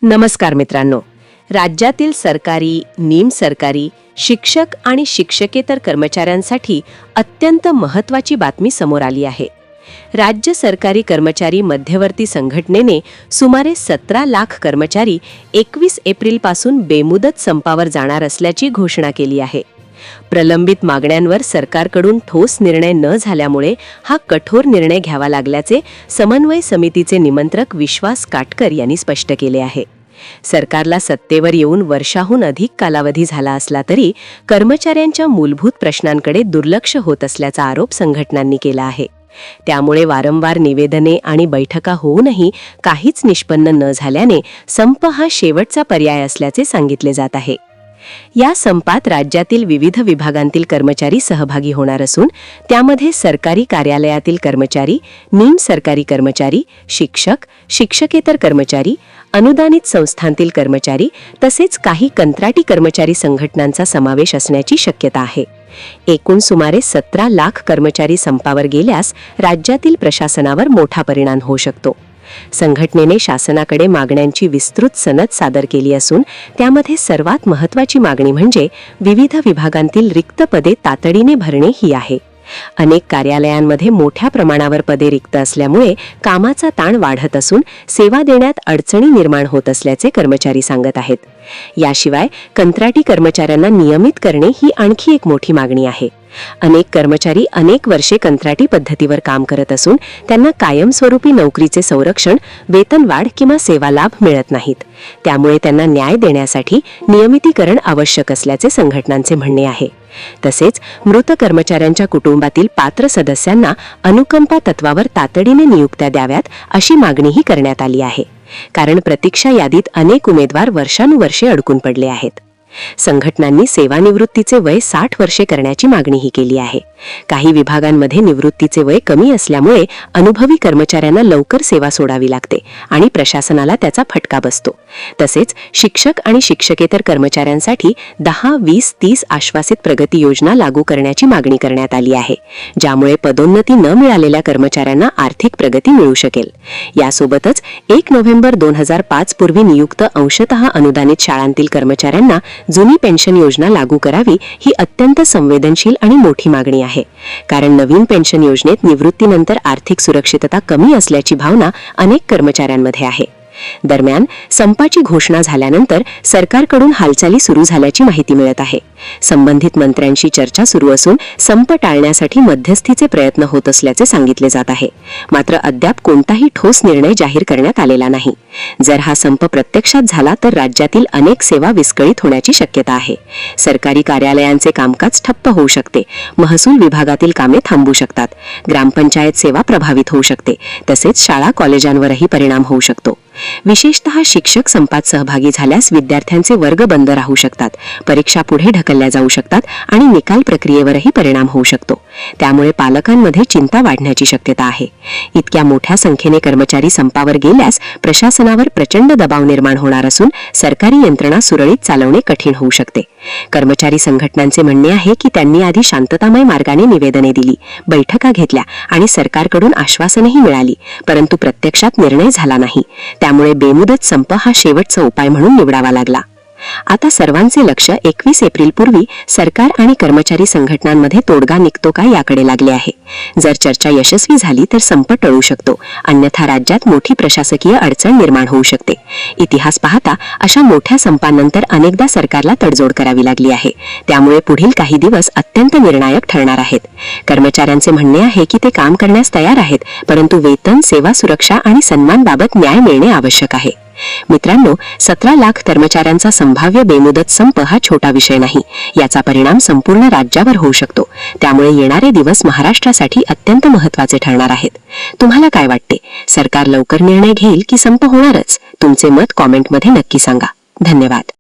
नमस्कार मित्रांनो. राज्यातील सरकारी, निमसरकारी, शिक्षक आणि शिक्षकेतर कर्मचाऱ्यांसाठी अत्यंत महत्त्वाची बातमी समोर आली आहे. राज्य सरकारी कर्मचारी मध्यवर्ती संघटनेने सुमारे 17 लाख कर्मचारी 21 एप्रिलपासून बेमुदत संपावर जाणार असल्याची घोषणा केली आहे. प्रलंबित मागण्यांवर सरकारकडून ठोस निर्णय न झाल्यामुळे हा कठोर निर्णय घ्यावा लागल्याचे समन्वय समितीचे निमंत्रक विश्वास काटकर यांनी स्पष्ट केले आहे. सरकारला सत्तेवर येऊन वर्षाहून अधिक कालावधी झाला असला तरी कर्मचाऱ्यांच्या मूलभूत प्रश्नांकडे दुर्लक्ष होत असल्याचा आरोप संघटनांनी केला आहे. त्यामुळे वारंवार निवेदने आणि बैठका होऊनही काहीच निष्पन्न न झाल्याने संप हा शेवटचा पर्याय असल्याचे सांगितले जात आहे. या संपात राज्यातील विविध विभागांतील कर्मचारी सहभागी होणार असून त्यामध्ये सरकारी कार्यालयातील कर्मचारी, निमसरकारी कर्मचारी, शिक्षक, शिक्षकेतर कर्मचारी, अनुदानित संस्थांतील कर्मचारी तसेच काही कंत्राटी कर्मचारी संघटनांचा समावेश असण्याची शक्यता आहे. एकूण सुमारे 17 लाख कर्मचारी संपावर गेल्यास राज्यातील प्रशासनावर मोठा परिणाम होऊ शकतो. संघटनेने शासनाकडे मागण्यांची विस्तृत सनद सादर केली असून त्यामध्ये सर्वात महत्त्वाची मागणी म्हणजे विविध विभागांतील रिक्त पदे तातडीने भरणे ही आहे. अनेक कार्यालयांमध्ये मोठ्या प्रमाणावर पदे रिक्त असल्यामुळे कामाचा ताण वाढत असून सेवा देण्यात अडचणी निर्माण होत असल्याचे कर्मचारी सांगत आहेत. याशिवाय कंत्राटी कर्मचाऱ्यांना नियमित करणे ही आणखी एक मोठी मागणी आहे. अनेक कर्मचारी अनेक वर्षे कंत्राटी पद्धतीवर काम करत असून त्यांना कायमस्वरूपी नोकरीचे संरक्षण, वेतनवाढ किंवा सेवा लाभ मिळत नाहीत. त्यामुळे त्यांना न्याय देण्यासाठी नियमितीकरण आवश्यक असल्याचे संघटनांचे म्हणणे आहे. तसेच मृत कर्मचाऱ्यांच्या कुटुंबातील पात्र सदस्यांना अनुकंपा तत्वावर तातडीने नियुक्त्या द्याव्यात अशी मागणीही करण्यात आली आहे. कारण प्रतीक्षा यादीत अनेक उमेदवार वर्षानुवर्षे अडकून पडले आहेत. संघटनांनी सेवानिवृत्तीचे वय 60 वर्षे करण्याची मागणीही केली आहे. काही विभागांमध्ये निवृत्तीचे वय कमी असल्यामुळे अनुभवी कर्मचाऱ्यांना लवकर सेवा सोडावी लागते आणि प्रशासनाला त्याचा फटका बसतो. तसेच शिक्षक आणि शिक्षकेतर कर्मचाऱ्यांसाठी 10, 20, 30 आश्वासित प्रगती योजना लागू करण्याची मागणी करण्यात आली आहे, ज्यामुळे पदोन्नती न मिळालेल्या कर्मचाऱ्यांना आर्थिक प्रगती मिळू शकेल. यासोबतच 1 नोव्हेंबर 2005 पूर्वी नियुक्त अंशतः अनुदानित शाळांतील कर्मचाऱ्यांना जुनी पेन्शन योजना लागू करावी ही अत्यंत संवेदनशील आणि मोठी मागणी आहे. कारण नवीन पेन्शन योजनेत निवृत्तीनंतर आर्थिक सुरक्षितता कमी असल्याची भावना अनेक कर्मचाऱ्यांमध्ये आहे. दरम्यान संपाची घोषणा झाल्यानंतर सरकारकडून हालचाली सुरू झाल्याची माहिती मिळत आहे. संबंधित मंत्र्यांशी चर्चा सुरू असून संप टाळण्यासाठी मध्यस्थीचे प्रयत्न होत असल्याचे सांगितले जात आहे. मात्र अद्याप कोणताही ठोस निर्णय जाहीर करण्यात आलेला नाही. जर हा संप प्रत्यक्षात झाला तर राज्यातील अनेक सेवा विस्कळीत होण्याची शक्यता आहे. सरकारी कार्यालयांचे कामकाज ठप्प होऊ शकते, महसूल विभागातील कामे थांबू शकतात, ग्रामपंचायत सेवा प्रभावित होऊ शकते, तसेच शाळा कॉलेजांवरही परिणाम होऊ शकतो. विशेषतः शिक्षक संपात सहभागी झाल्यास विद्यार्थ्यांचे वर्ग बंद राहू शकतात, परीक्षा पुढे ढकलल्या जाऊ शकतात आणि निकाल प्रक्रियेवरही परिणाम होऊ शकतो. त्यामुळे पालकांमध्ये चिंता वाढण्याची शक्यता आहे. इतक्या मोठ्या संख्येने कर्मचारी संपावर गेल्यास प्रशासनावर प्रचंड दबाव निर्माण होणार असून सरकारी यंत्रणा सुरळीत चालवणे कठीण होऊ शकते. कर्मचारी संघटनांचे म्हणणे आहे की त्यांनी आधी शांततामय मार्गाने निवेदने दिली, बैठका घेतल्या आणि सरकारकडून आश्वासनही मिळाली, परंतु प्रत्यक्षात निर्णय झाला नाही. त्यामुळे बेमुदत संप हा शेवटचा उपाय म्हणून निवडावा लागला. आता सर्वांचे लक्ष 21 एप्रिल पूर्वी सरकार आणि कर्मचारी संघटनांमध्ये तोडगा निघतो का याकडे लागले आहे. जर चर्चा यशस्वी झाली तर संप टळू शकतो, अन्यथा राज्यात मोठी प्रशासकीय अडचण निर्माण होऊ शकते. इतिहास पाहता अशा मोठ्या संपानंतर अनेकदा सरकारला तडजोड करावी लागली आहे. त्यामुळे पुढील काही दिवस अत्यंत निर्णायक ठरणार आहेत. कर्मचाऱ्यांचे म्हणणे आहे की ते काम करण्यास तयार आहेत, परंतु वेतन, सेवा सुरक्षा आणि सन्मानबाबत न्याय मिळणे आवश्यक आहे. मित्रांनो, 17 लाख कर्मचाऱ्यांचा संभाव्य बेमुदत संप हा छोटा विषय नाही. याचा परिणाम संपूर्ण राज्यावर होऊ शकतो. त्यामुळे येणारे दिवस महाराष्ट्रासाठी अत्यंत महत्त्वाचे ठरणार आहेत. तुम्हाला काय वाटते? सरकार लवकर निर्णय घेईल की संप होणारच? तुमचे मत कॉमेंटमध्ये नक्की सांगा. धन्यवाद.